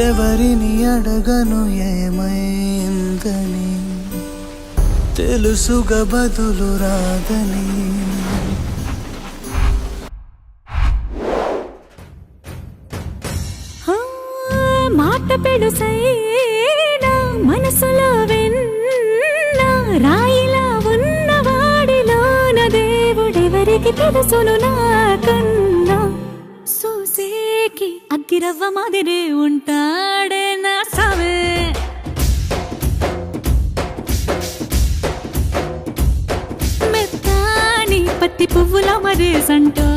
ఎవరిని అడగను ఏమైందని, తెలుసుగా బదులు రాదని. మాట పెడుసైనా మనసులో వెన్న రాయిలా ఉన్నవాడిలోన దేవుడెవరికి తెలుసును నాకన్నా. సూసేకి అగ్గిరవ్వ మాదిరే ఉంటాడే నా సావే. మెత్తాని పత్తి పువ్వుల మరే సంటో